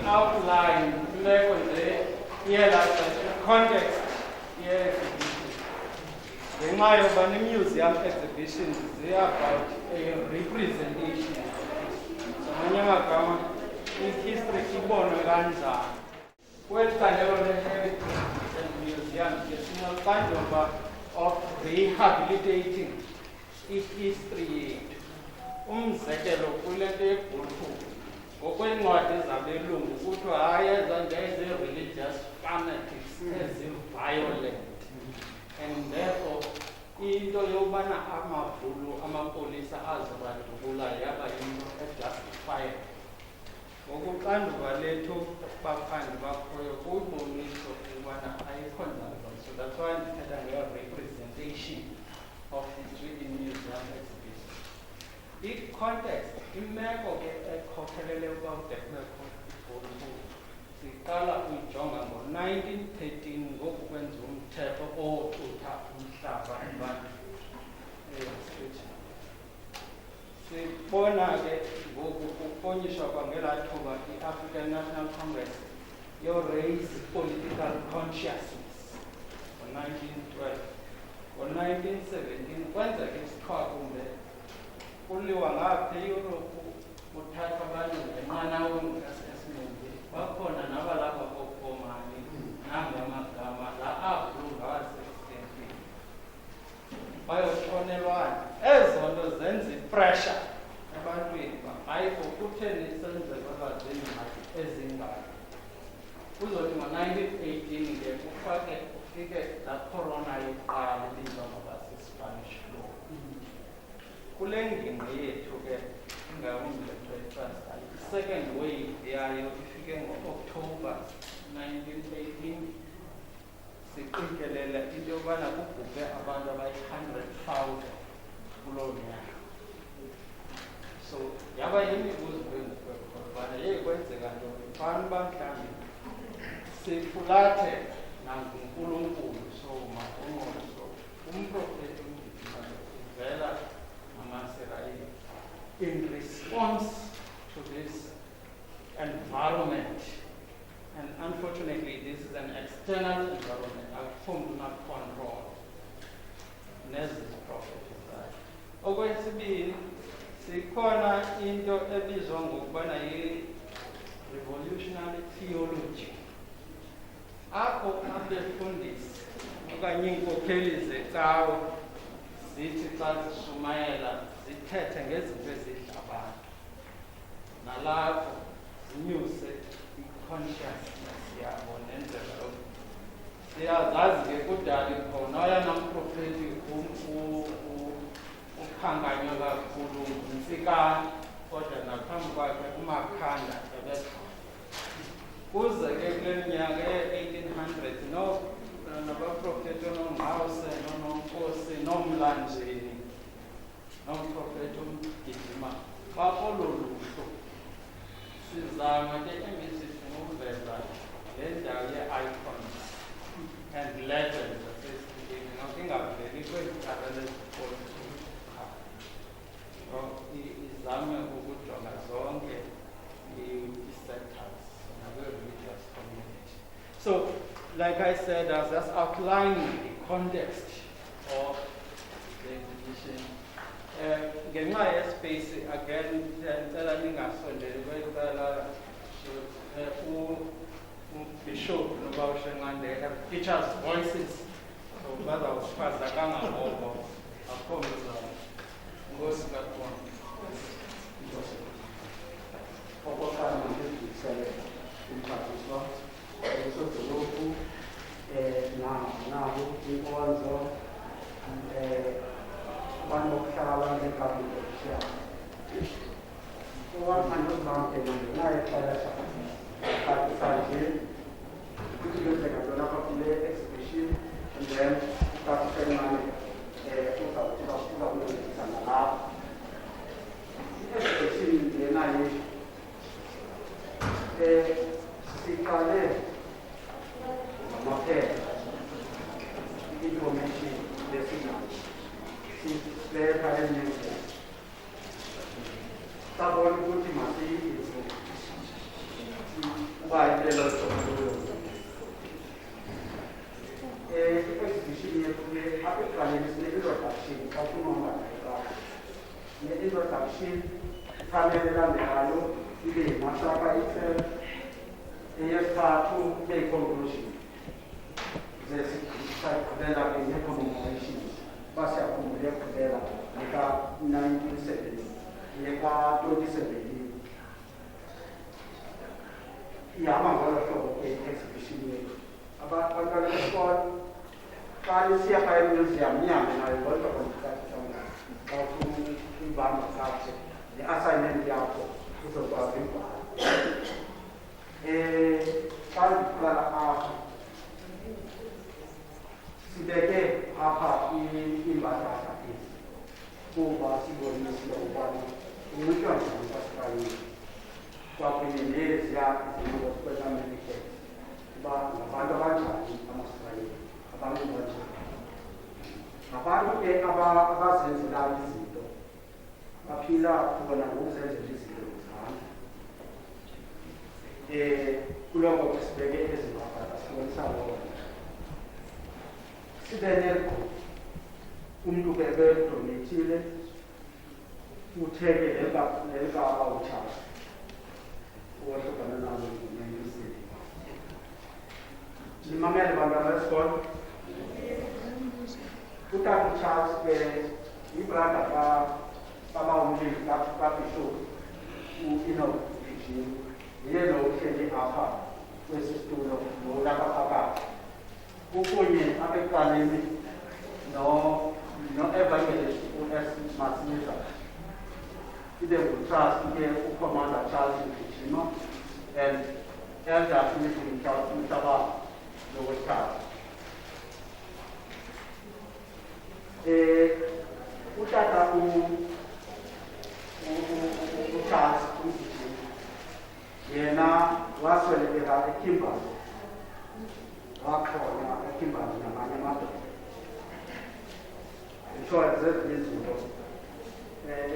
outline context the museum exhibitions they are about a representation. History ibonwe kanjani. Kwelikhangelo le-heritage and museum sinexanduva of rehabilitating history yethu. Umzekelo kule nto yebhothu ngokweencwadi zabelungu kuthiwa hayi ezanje ezi-religious fanatics ezi-violent, and therefore into yobana amapolisa azibandulula yaba yinto ejustified. Ngokuxanduva lethu baphandi bakhoyo kuyiboniso ukubana ayikho njalo. So that's why ndithetha nge-representation of history in museum exhibition. I-context, imeko ke ekhokhelele ukuba kude kubekho ibhothu, siqala uyijonga ngo-1913 ngoku kwenziwa umthetho othutha umhlaba abantu. Sibona ke ngoku kuponyishwa kwangelaa thuba i-African National Congress yo-raise political consciousness ngo-1912. Ngo-1917 kwenzeka isiqhwakumbe kuliwa ngapha eYurophu kuthathwa abantu ngenqanaweni ngasesimende. Bakhona nabalapha kokomani nangamagama la abhulunga wasesitempini bayotshonelwana. Ezo nto zenza ipressure ebantwini uba hayi kutheni senzelwa ziingxaki ezingako. Kuzothi ngo-1918 ke kufike laa corona yokuqala ebizwa ngoba si-Spanish flu. Kule ngingqi yethu ke ingawumbi i-second wave yayo ifike ngo-October 1918. Siqikelele into yobana kubhubhe abantu abayi-100,000 kuloo nyaka. So yaba yimibuzo ubana kwenzeka ntoni fanuba mhlawumbi sifulathe nanguNkulunkulu soma ungqoso umprofethi uvela amaSirayeli in response to this environment. And unfortunately, this is an external environment. I do not control. Nezis prophet. Okwesibili, sikhona into ebizwa ngokubana yi-revolutionary theology. Apho abefundisi okanye iinkokheli zecawe zithi xa zishumayela zithethe ngezinto ezidla abantu. Nalapho zinyuse consciousness yabo nendlela siyazazi ke kudala khona oyana mprofethi ukhankanywa kakhulu ngumfikana kodwa naphambi kwakhe umakhanda ebekhona. Kuze ke kule minyaka ye-1800s nabaprofethi onomhawuse nonomkosi nomlanjeni nomprofethi uMGIJIMA bakolo luhlu. Sizama ke emisithi ngokuveza le ndawo ye-icons and legends zasesithekeni ingaveli kwezicala lezikolo izame ukujonga zonke i-sectors nakwi-religious community. So like I said, I was just outlining the context of the exhibition. Ngenxa yespace again ndicela ningasondeli kwecala uBishop Nobawushenqandeka features voices so bazawusichaza kangangoko akhombisa Ngosi kakhulu. Okokuqala ngizisele umphathiswa esodolophu nabo inkonzo abantu bokuhlala ngekabineti yabo. Owathanda zonke ngenxa yexesha aphathisa nje ukuthi kuyenzeka ntona apha kule exhibition and then uqaphisencane uzawuza kuncedisa nalapha. I-exhibition lena yethu siqale ngamaphepha i-information lesinayo sibeka emuseum sabona ukuthi masiyizwe bayitelo sokulo exhibition yethu apha ekuqaleni sine-introduction xa kunomba nayiqala ne-introduction ifanele elandelayo ibe yimasaka itself eyesithathu ibe yi-conclusion ze sigqibela ke ne-commemorations basiyakhumbula ekugqibela leka-1970 leka-2017 ihamba ngolo hlobo ke i-exhibition yethu abantwana besikolo xa lisiya pha emuseum nihambe nayo kodwa kondicacisanga xa uyibamba kakuhle ne-assignment yakho uzokwazi uyibhala xa ndiqala apha sibeke apha iimbadada ezi kuba sibonisile ukubana unxitywa njani kwasifayile kwakunye neziya izinto kwezamerican uba ngabantu abanjani amasifayile abantu banjani ngabantu ke abazenzelayo izinto baphila bona ngokuzenzela izinto ngezandla kuloko ke sibeke ezi mbadada sibonisa loo sibe nelgo umntu ke bedonethile utheke nelkaba utshaza owahlukana nalo ngenyusini nimamele bantwana besikolo utata uCharles ke ibrada kabawumlili kabishop u-ENOCH MGIJIMA yena uhleli apha kwesi situlo nolapha phakathi ukunye apha ekuqaleni no-evangelist u-S. Masinisa ibe nguTrust ke uCommander Charles MGIJIMA and Elder Philip Mhlaba lokwesithathu utata uCharles MGIJIMA yena waswelekela eKimberley wakhona eKimberley namanye amadoda insurance zezinye izinto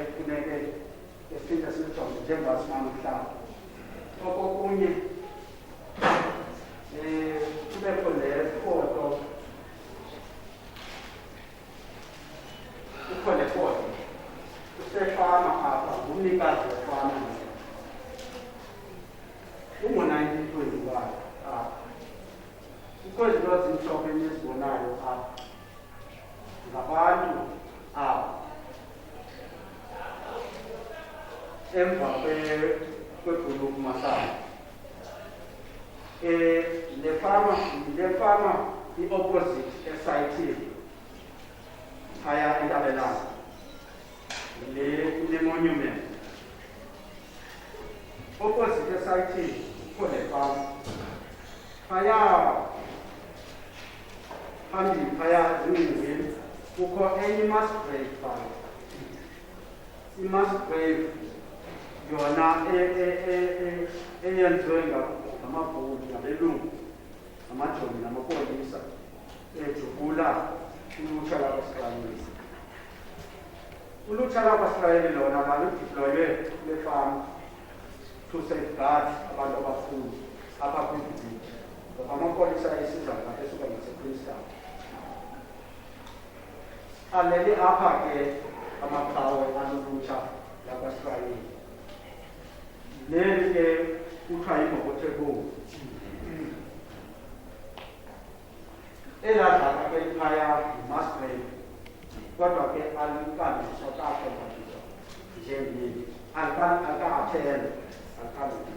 ekufuneke esiphinda sizijonge njengoba sinamhlanje okokunye kubekho le foto kukho le foto usefama apha ngumnikazi wefama ungo-1921 apha kukho izinto zimhlophe enizibonayo apha ngabantu apha emva kwebhuluku mahlala le fama i-opposite esayithini phaya entabelanga le monument opposite esayithini kukho le fama phaya phambili phaya zingingeni kukho enye i-mass grave phaya i-mass grave yona eyenziwe ngamabhulu ngabelungu namajoni namapolisa ejubula ulutsha lwakwaSirayeli ulutsha lwakwaSirayeli lona baludiploywe kule fama to safeguard abantu abafundi apha kwivillage ngoba amapolisa esizaga esuka ngasePrinceton alele apha ke amaqhawe alulutsha lakwaSirayeli leli ke kuthiwa yimbokothebomvu eladlaka ke phaya yi-mass grave kodwa ke alikanjiswa kakhona njengeli alika-athenda alikanjiswa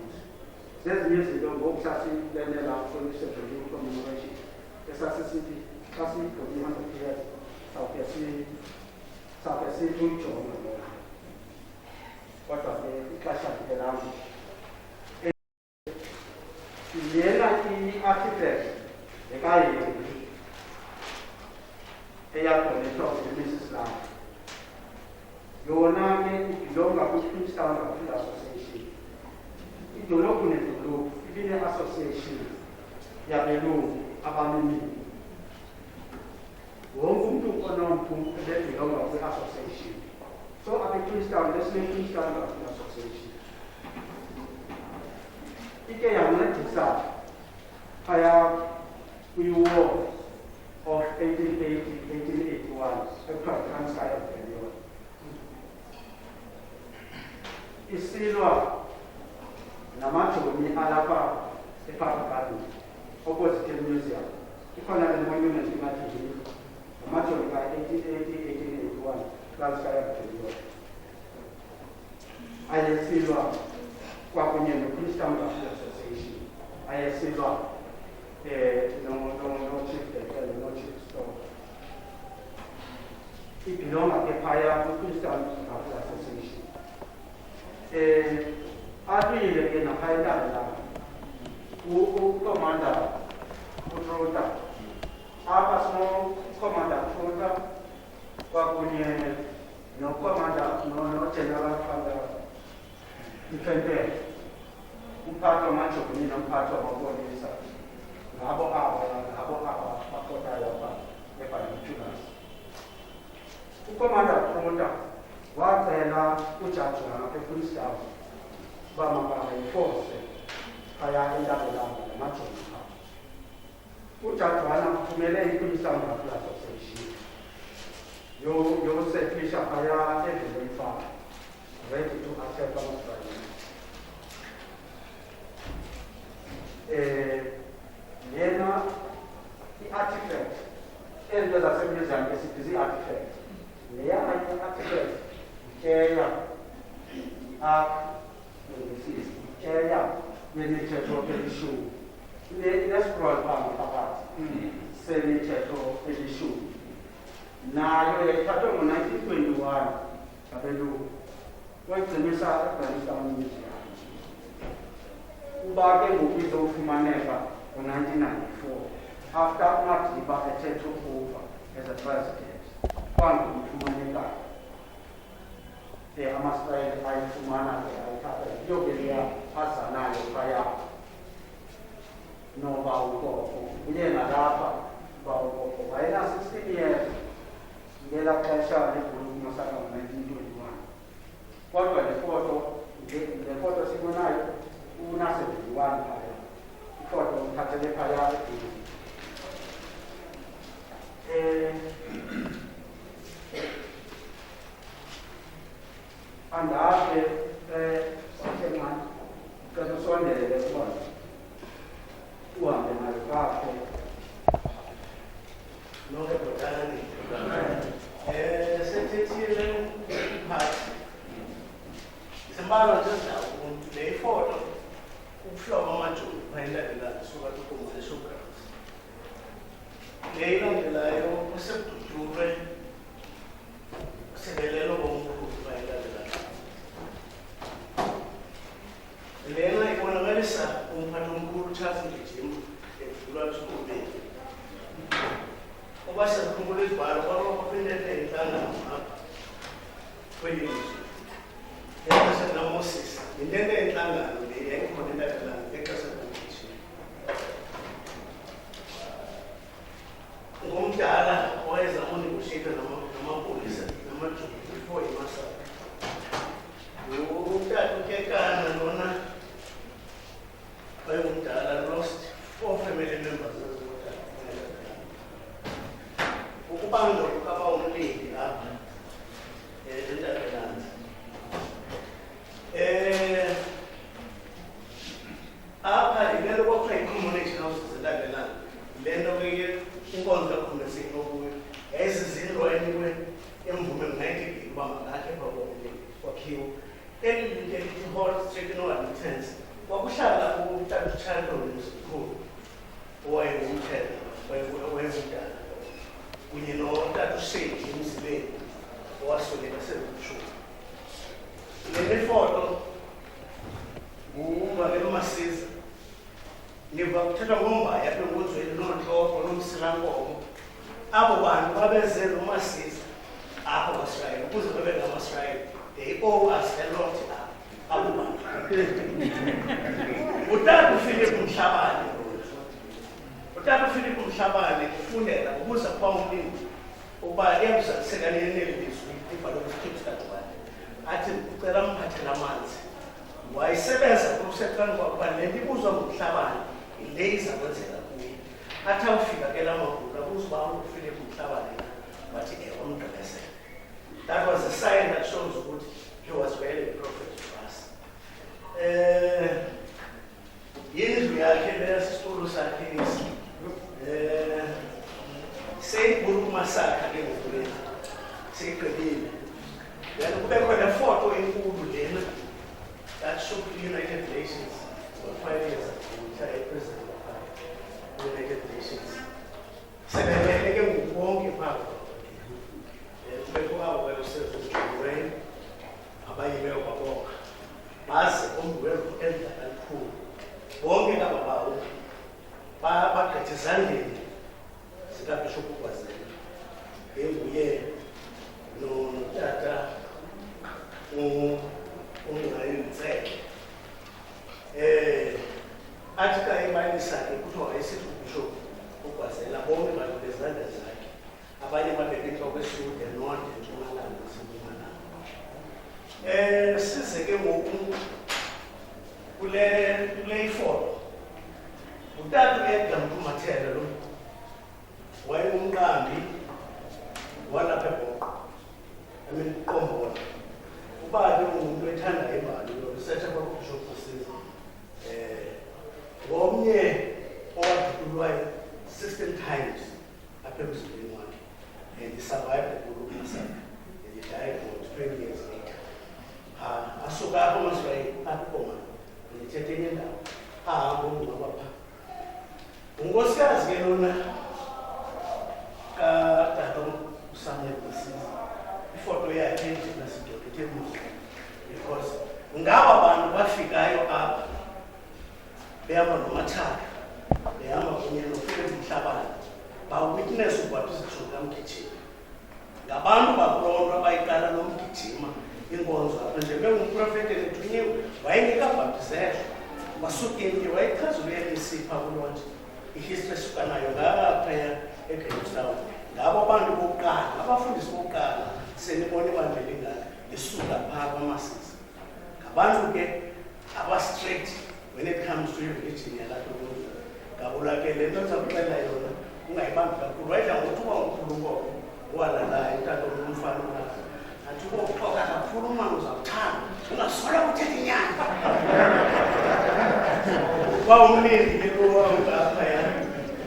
zezinye izinto ngoku sasilenela kwemisebenzini commemoration esasisithi xa siyigqoke 100 years sawuke sithi uyijonge lona kodwa ke ixesha liphelanga lena i-architect ekayeni eyadonethwa ngu-Mrs. Lam yona ke ibhilonga kwi-Queenstown Rugby Association idolophu nedolophu ibine-association yabelungu abamemile wonke umntu onomntu ebebhilonga kwi-association so apha-Queenstown lesine-Queenstown Rugby Association ike yancedisa isizathu phaya kwi-war of 1880-1881 ekuthiwa Transkei Rebellion. Isilwa namajoni alapha ePark Garden opposite museum. Ikhona le monument ingathi namajoni ka-1880-1881 Transkei Rebellion. Ayesilwa kwakunye no-Christian Association. Ayesilwa no chief declare, no chief store. It belongs to the Christian Association. Adwile ke na phaya la commander utrota apa so commander utrota kwakunye no commander no general commander defender umphathi wamajoni nomphathi wamapolisa ngabo bakhoda lapha eBantulas. Ukomanda utrota wacela ujaji ngaphefundisa bamakayiforce phaya entabelanga namajoni abo. Ujaji uphumele i-Christian Association yosetlisha phaya endleleni fana ready to accept ama-Australian. Yena i-artifact ento zasemuseum esithi zii-artifact leya i-artifact ikeya ikeya yemithetho elishumi inescroll phambi phakathi semithetho elishumi nayo yayithathwe ngo-1921 ngabelungu kwagcinisa eAfghanistan museum. Uba ke ngoku izofumaneka ngo-1994 after uMadiba ethe took over as a president kwangukufumaneka ama-Israel ayifumana ke ayithatha iyobe leya azanayo phaya noba ukoko uye nalapha uba ukoko wayena-16 years ngela xesha lebhulukumasaka ngo-1921 kodwa le foto sibonayo una-71 phaya ifoto uthathele phaya angabe wasemani cela usondele khona uhambe nayo kakho Noke botani. Sethethile iphathi. Simbalo nje umuntu le ifoto ukuhlobo amajoni ayilandelayo suka kukhumule showgrounds. Le ilandelayo useBhutule sebelelo bomkhulu ayilandelayo. Lena ibonakalisa umphathi omkhulu Charles MGIJIMA edlula esikhundleni. Obasekhumule izibhalo kwabaphindele inhlangano apha kwelizwe. Exesha likaMoses yintente yenhlangano le yayikhona entabelanga exesha likaMGIJIMA. Ngomdala owayezama unegotiate namapolisa namajoni before imasaka. Utata uKekana lona wayengumdala lost 4 family members. Ukubanga ukaba umlindi apha entabelanga. Apha ilento kwakuthiwa yi-community houses entabelanga. Lento ke inkonzo yakhona seyinokuyo yayizizindlu enikwe emvume ngo-1980 uba makakhe kwakhiwo. Eli linto elithi Hall Street no-Admittance kwakuhlala utata uCharles mkhulu owayengumthetho wayengumdala kunye notata uSheki emzileni owasweleka sezishumi. Le foto nguMakelo Masiza ngiva kuthethwa ngombaya apha enkonzweni noNhloko noMsilankomo. Abo bantu babeze noMasiza apha kwaSirayeli ukuze babe ngamaSirayeli. They owe us a lot abo bantu. Utata uPhilip Mhlabane Utata uPhilip Mhlabane ufundela ukuza kwa umlindi uba yabuzaliseka neli lizwi ibhalo kwiScripture athi ucela mphathela amanzi wayisebenza useqala ngoba le nto ibuzwa ngumhlabane ile izakwenzeka kuye. Athi awufika ke la magulu abuzwa uba ufike kumhlabane wathi umgqibezela. That was a sign that shows ukuthi he was really a prophet to us. Yindlu yakhe lesisitulo sakhe esi seyibhuluma sakha ke ngokulena seyiqedile. Then kube khona ifoto enkulu lena that showed the United Nations for 5 years ago, which I president of the United Nations. Sebelele ke ngubonke phaa bekwawo webusezwe abayime kwabonga baze ombuwelo enza kakhulu bonke laba bawo bagqithe ezandleni zikabishop ukwazela enguye notata ungayintseke athi ka imali sakhe kuthiwa wayesithi ubishop ukwazela bonke bantu bezandla zakhe abanye babeke intloko esude nonke entshonalanga nasempumalanga. Size ke ngoku kule ifoto utata uEdgar Mpumathela lo wayengumqambi walapha eBhoqo Qombola. Ubani ungumuntu ethanda imbali research kwabishop usiza ngomnye owadutulwayo 16 times apha emzimbeni wakhe and he survived the Gulu massacre and he died about 20 years later. Asuka apho masirayi apho ndithethe enye ndawo ahamba ungaba phaa. Unkosikazi ke lona katata uSamuel Msiza ifoto yakhe njena sidokethe emuva because ngaba bantu bafikayo apha behamba nomathaka behamba kunye noFelix Mhlabane ba-witness ukuba sizithuka MGIJIMA ngabantu bakulonto abayiqala nomGIJIMA inkonzo apha nje bengumprofeti nethunyiwe wayengekabhaptizelwa wasukile wayichazula uyenisipha kulonje ihistory esuka nayo ngaphaya eGrahamstown. Ngabo abantu bokuqala abafundisi bokuqala senibona ibandla ngaka lisuka phaa kwaMasisi ngabantu ke aba-straight when it comes to religion yalapho kuzo. Ngabula ke le nto ndizakuxela yona ungayibambi kakhulu wayidla ngokuthi uba umkhulu ngoko walalayo utata omfana wakhe athi uba uxoka kakhulu umama uzawuthanda ungasola kuthetha inyani wawumlindi ke lowaungaphaya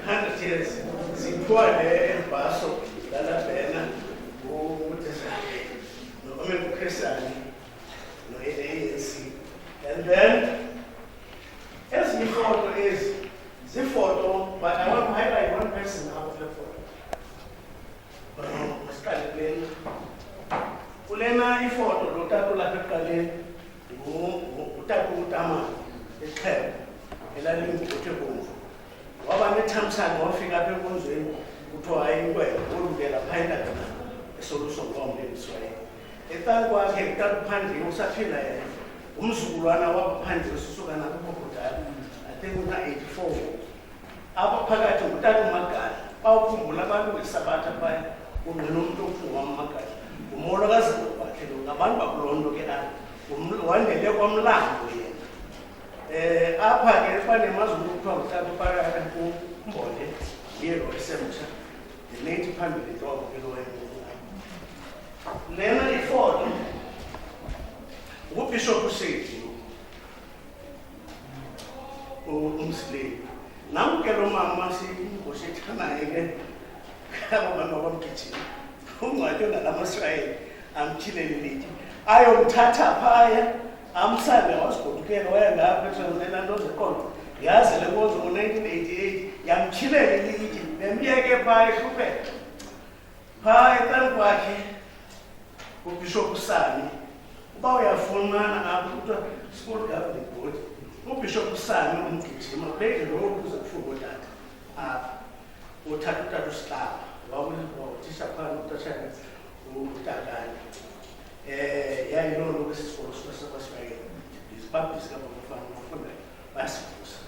100 years sithiwa le ebhaso lalabhena uKhresani no-ANC. And then ezinye ifoto ezi zifoto but I want to highlight one person out of the photo. Masiqale kulena kulena ifoto lo tata lapha ekuqaleni utata uTamani eXhego elalinguthe bomvu waba nethamsanqa wafika apha enkonzweni kuthiwa hayi inkwenkwe olukela phayela khona esoluso ngomleliswayo eqala kwakhe utata uPhandile usaphila yena umzukulwana wabaPhandile susuka nakubhodala I think una-84 apha phakathi ngutata uMagala bawukhumbula abantu besabatha phaya ungqina umuntu okufungwa uMagala ngumolakazi wakhe lo ngabantu bakulonto ke apha wandele kwamlambo yena. Apha ke banemazulu kuthiwa ngutata uParaka uMbonde yiye lo esemtsha ndinethi phambili intloko ke lo lena ifoto nguBishop Sethi umsileli nam ke lo mama singosethanaye ke abo bantu abamGIJIMA ungcwatywe nalamasirayeli amtyhileli lithi ayomthatha phaya amsande wasigodukela wayengapha eTransnet nto zeqondo yazi le nkonzo ngo-1988 yamtyhilela ilitye nemyeke phaya ehlupheka phaya ecaleni kwakhe uBishop Sani uba uyafumana apho kuthiwa school governing board uBishop Sani umGIJIMA kuleyile lo ukuze kufunda utata apha uthatha utata uSihlaba wawuthisha phana utashana utakane yayiloo nto kwesisikolo sakwaSirayeli izibhabhisi kabafana bafunda bayasivusa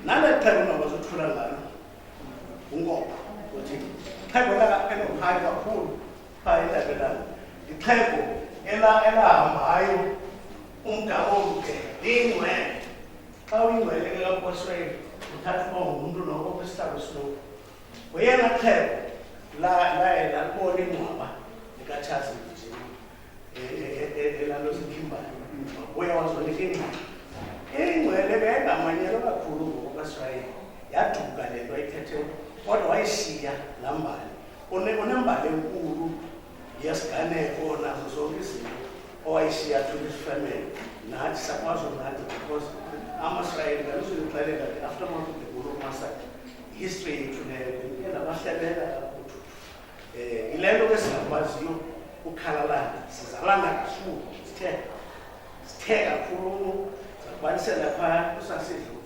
nale xhego ungabazothula ngalo unkopha uthi ixhego elohayi kakhulu phaa entabelana ixhego elahambayo umgama omde lingcwele xa uyingcwele ke kaPosweni uthatha uba ngumuntu noko kwisitalo siloku uyena xhego laye lalibona ingcwaba likaCharles Mgijima elalosikhimbayo uya wazonika ingcwaba ingcwele ke yayingamanyelwa kakhulu ngokwasirayeli yaduka le nto ayithetheyo kodwa wayishiya laa mbali unembali enkulu yesiganeko nazo zonke izinto owayishiya to his family nathi sakwazi nathi because amasirayeli ngaluzuyixelela ke after month of the Guru massacre history yethu leyo nabahlelela kakhulu yile nto ke singakwaziyo ukhalalana sizalana kakhulu sithe kakhulu sakubalisela phaa kusasidlo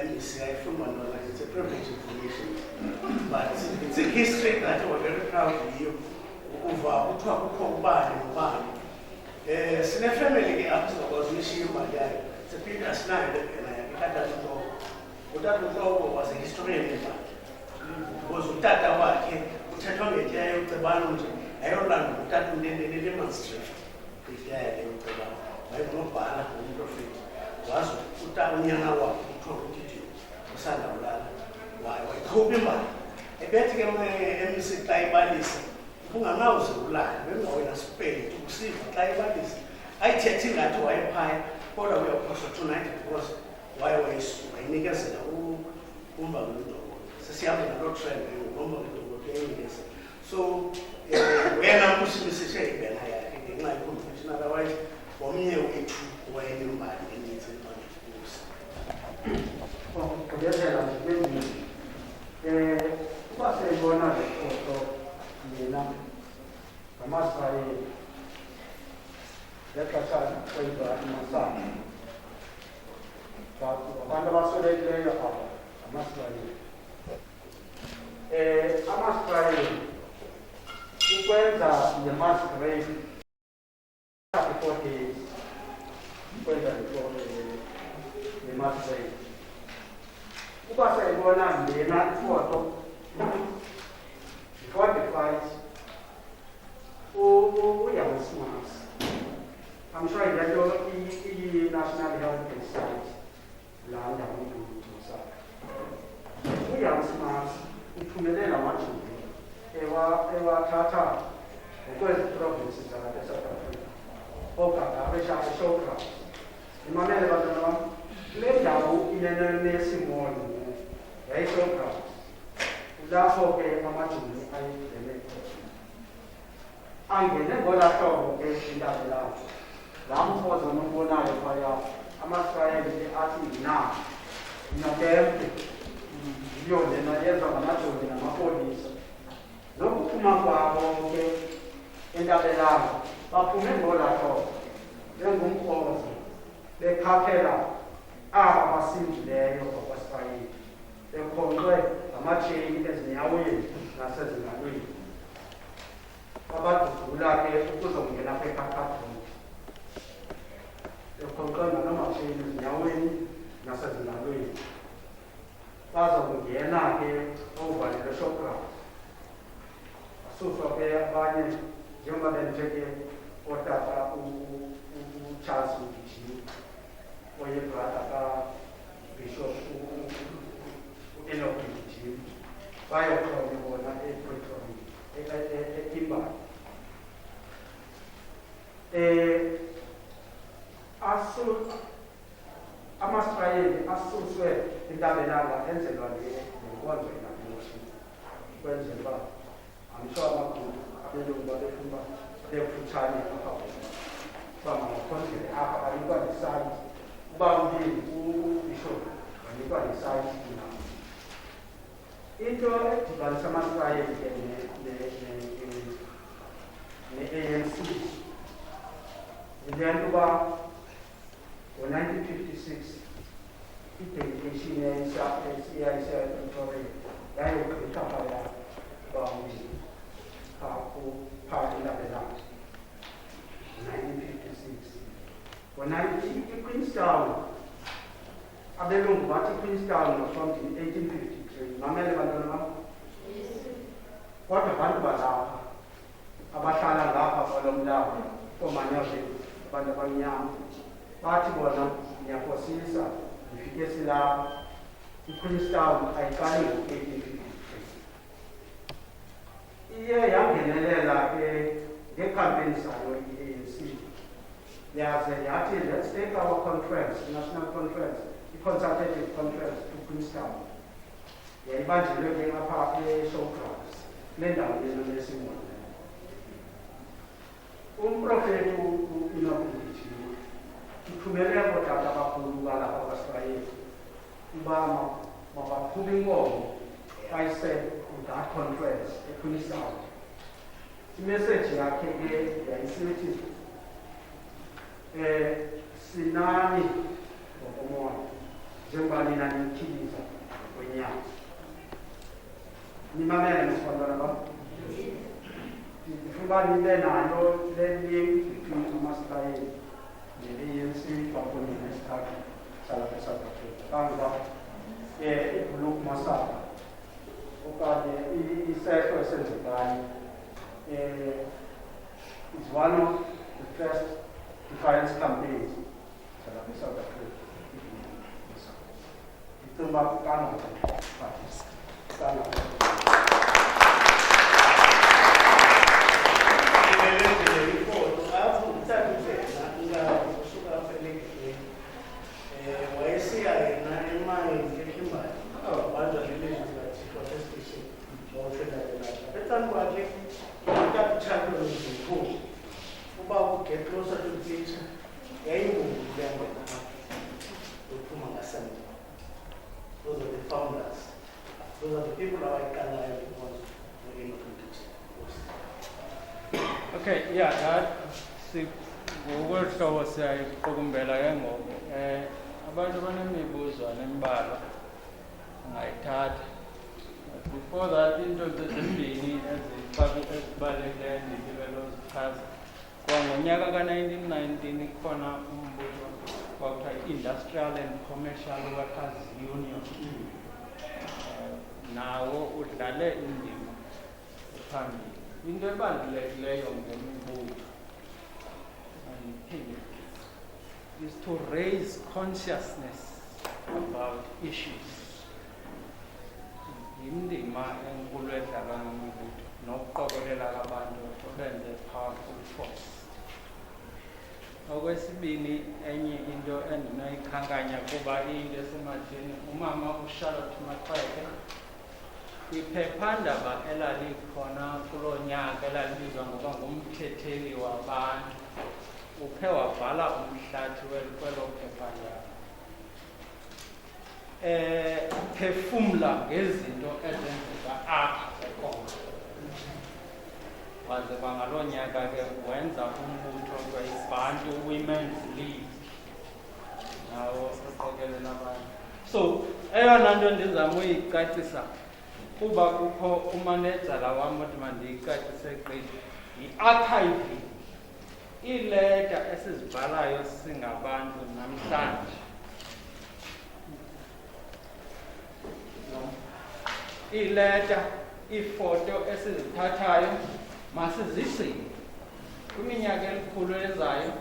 MEC ayifunda ntona it's a privileged information but it's a history that we're very proud of you ukuva kuthiwa kukho ubani nobani sinefamily ke apho sizakwazi uyishiya imali yayo siphinda asinayo lengena yakhe katatuhloko utatuhloko was a historian imali because utata wakhe uthethwa ngetyayo ucebano nje ayolanda utata unemanstrift ityayo leyo ucebano wayengunobhala umuntu ofika wazi unyana wakhe kuthiwa utitiyo usandawulala wayikhupha imali ebethi ke MEC xa ibalisa unganawuze ulala bengawena spend ukusiva xa ibalisa ayithethi ngathi wayephaya kodwa uyawuphoswa tonight because wayinikezela umbanguludoko sesiyahamba naloo trend ngombanguludoko eyinikeza so wena usimisishe ibhena yakhe ngenxa yecontribution otherwise omnye wethu wayenembali eninzi enxanekusa kugqibezela nje kwendini uba seyibona le foto yena ngamasirayeli lexeshana kwenza imasango abantu abasolekileyo aba ngamasirayeli amasirayeli ukwenza le-mass grave 34 days ukwenza le-mass grave uba sayibona lena ifoto before the fight uyawesimasi I'm sure that you're national health site land uyawesimasi uphumelela amajoni ewathatha ngokwezi provinces zalapha eSouth Africa ogagabesha eshowground imamele bantwana bam kule ndawo inesimolo yayishowground lapho ke amajoni ayidlele angene ngola hlobo ke intabelabo laa mfozo nombonayo phaya amasirayeli athi inokempe yiyo lena yenza ngamajoni namapolisa nokuphuma kwabo ke entabelabo baphume ngola hlobo njengomkhozo bekhaphela aba basindileyo bakwasirayeli bekhonqwe ngamatsheyini ezinyaweni nasezingalweni abadudula ke ukuzongena kwekhakhadron bekhonqwe ngalamatsheyini ezinyaweni nasezingalweni bazokungena ke ovalele showground basuswa ke abanye njengoba benthe ke otata uCharles Mgijima oyebrada kaBishop ENOCH Mgijima bayokhona bona ePretoria eKimbali amasirayeli asuswe intabelanga enzelwa lenkonzo engamushi kwenzela uba amsho amakhulu abelungu babefuna bekufutshane apha bangakhonzele apha banikwa nesayizi uba umlimi ubishop banikwa nesayizi na into edibanisa amasirayeli ke ne-ANC yile nto uba ngo-1956 idelegation eyayisepretoria yayogqitha phaya bawumlimi phaa entabelanga 1956 iQueenstown abelungu bathi iQueenstown was in 1853 mamele bantwana bam kodwa abantu balapha abahlala ngapha kwalo mlambo koomanyazeli abantu abamnyama bathi bona niyakosisa Ifike sila iQueenstown ayiqali ngo-1853. Iye yangenelela ngekhampeyini zayo i-ANC. Yaze yathi, let's take our conference, national conference, i-consultative conference to Queenstown. Yayibanjelwe ke ngapha e-Showgrounds, kule ndawo lena lesimone. Umprofeti u-ENOCH MGIJIMA uthumele abodade abakhulu balapha kwaSirayeli uba mabaqhube inkomo bayise to that conference eQueenstown. Imessage yakhe ke yayisithi sinani ngokomoya njengoba nina nimtyhiliza kwenyama. Nimamele nisibantwana bam. Ndifuna nibe nayo le link between uMasirayeli ne-ANC kwakunye nesithathu salapha eSouth Africa. Kangoba ibhuluku masaba okanye isehlo esenzekayo is one of the first defiance campaigns salapha eSouth Africa. Ndicinga uba get closer to the picture. Those are the founders. Those are the people who are alive. Okay, yeah, that ngokwehlobo siyayiqukumbela ke ngoku abantu abanemibuzo nemibala ngayithatha. Before that, into ezimbini ezibalulekileyo endibile lozichaza. Kwangonyaka ka-1919 ikhona umbutho kwakuthiwa i-Industrial and Commercial Workers Union. Nawo udlale indima phambili. Into ebalulekileyo ngemibutho is to raise consciousness about issues. Indima enkulu edlalwa ngemibutho nokuqokelela abantu benze powerful force. Okwesibini, enye into endinoyikhankanya kuba iyinto esematheni, umama uCharlotte Maxeke iphephandaba elalikhona kuloo nyaka elalibizwa ngoba ngumthetheli wabantu uphe wabhala umhlathi kwelo phephandaba phefumla ngezinto ezenzeka apha ekongo. Waze kwangaloo nyaka ke wenza umbutho kweBantu Women's League nawo uqokelela abantu. So eyona nto ndizama uyicacisa kuba kukho umanejala wam othi mandiyicacise gqithi yi-archiving iileta esizibhalayo singabantu namhlanje. Iileta, iifoto esizithathayo masizigcine. Kwiminyaka elikhulu ezayo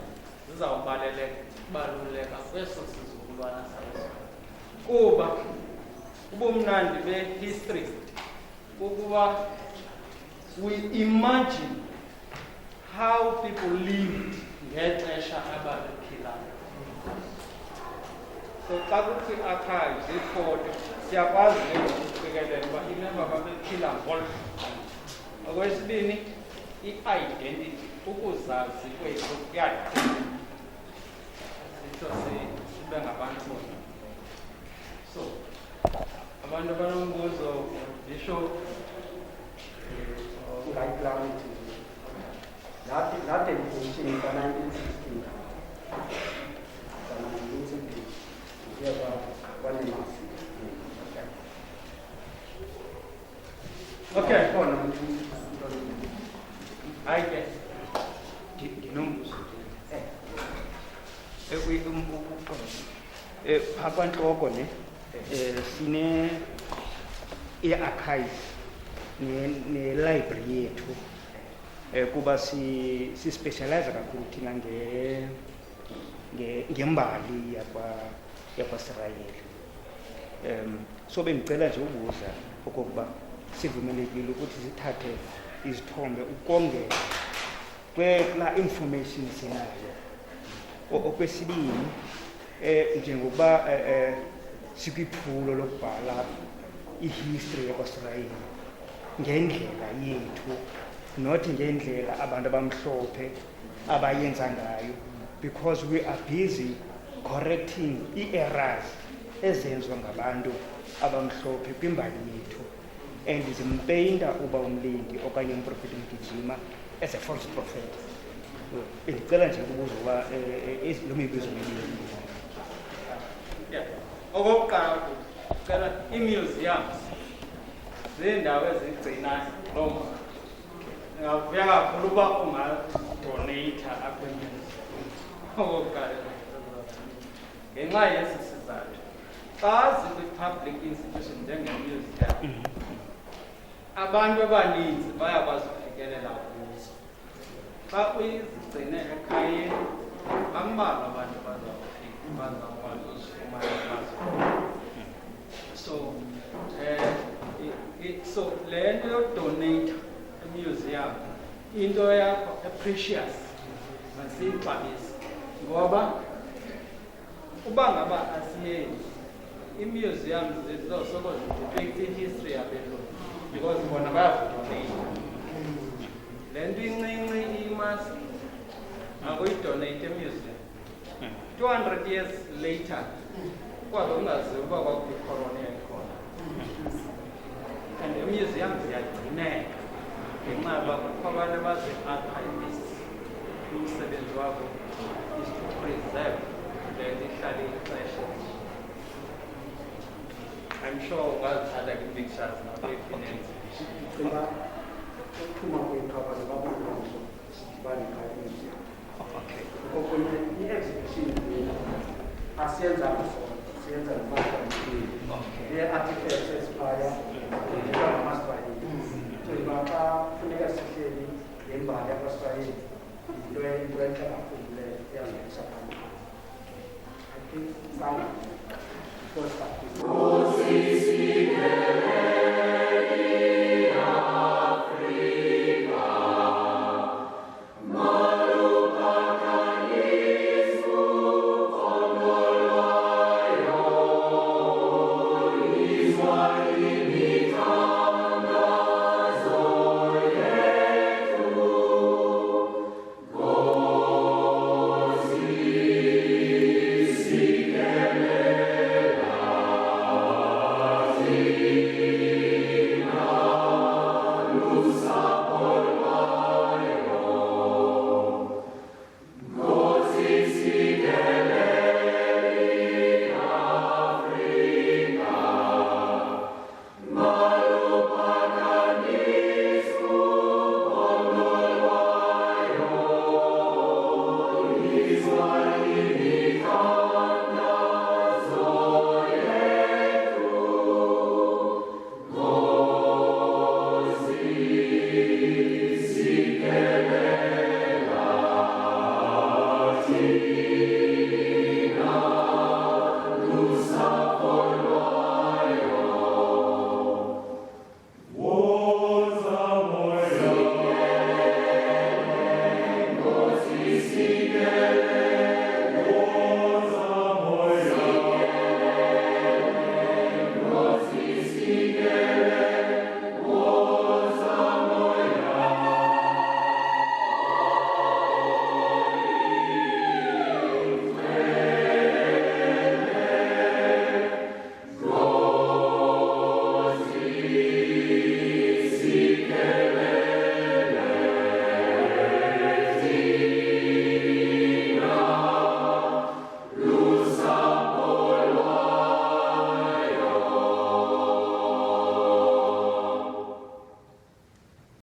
zizawubaluleka kweso sizukulwana sayo. Kuba ubumnandi behistory kukuba we imagine how people lived ngexesha ababephilayo. So xa kuthi archives iifoto siyakwazi ukuqikelela uba imemba babephila ngolo. Okwesibini, i-identity, ukuzazi kwethu kuyaqina sitsho sibe ngabantu bona. So abantu abanombuzo ndisho ngayiclarity that education ka-1916 okay. Hayi ke ndinombuzo apha ntloko ne sine i-archive ne-library yethu kuba sispecialize kakhulu thina ngembali yakwaSirayeli. So bengicela nje ubuza okokuba sivumelekile ukuthi sithathe izithombe ukongeza kwela information sinayo. Okwesibini, njengoba sikwiphulo lokubhala ihistory yakwaSirayeli ngendlela yethu, not ngendlela abantu abamhlophe abayenza ngayo, because we are busy correcting i-errors ezenziwa ngabantu abamhlophe kwimbali yethu, and zimpeyinta uba umlindi okanye umprofeti MGIJIMA as a false prophet. Bendicela nje ukubuza uba lo mibuzo mibili. Yeah. Okokuqala cela i-museums zindawo ezigcina lo mba. Ngavuya kakhulu uba ungadoneyitha apha emuseum. Okokuqala ngenxa yesi sizathu. Xa zikwi-public institution njenge-museum, abantu abaninzi bayakwazi ukufikelela kuzo. Xa uyizigcine ekhayeni, bambalwa abantu bazakwazi uzifumana bazo. So le nto yodoneyitha emuseum into yakho e-precious masiyixabise, ngoba uba ngaba asiyenzi i-museums zizosoko zidepict i-history yabelungu because bona bayazidoneyitha. Le nto incinci imask akuyidoneyithe emuseum. 200 years later kwabe ungazivi uba kwakukho icorona yayikhona, and emuseum ziyagcineka ngenxa yoba kukho abantu abazi-archivists. Umsebenzi wabo is to preserve le nto ihlale ixesha. I'm sure ungazithatha kwi-pictures nakwi-finance. Ndicinga ukuphuma kwethu abantu babonzo banekhaya. Okunye i-exhibition lena asiyenzanga sona, siyenza nomasipala. Ne-artifacts esiphaya zenziwa nomasipala. So xa funeka sihleli ngembali yakwaSirayeli, into entle kakhulu leyo eyangenisa phambili. I think some first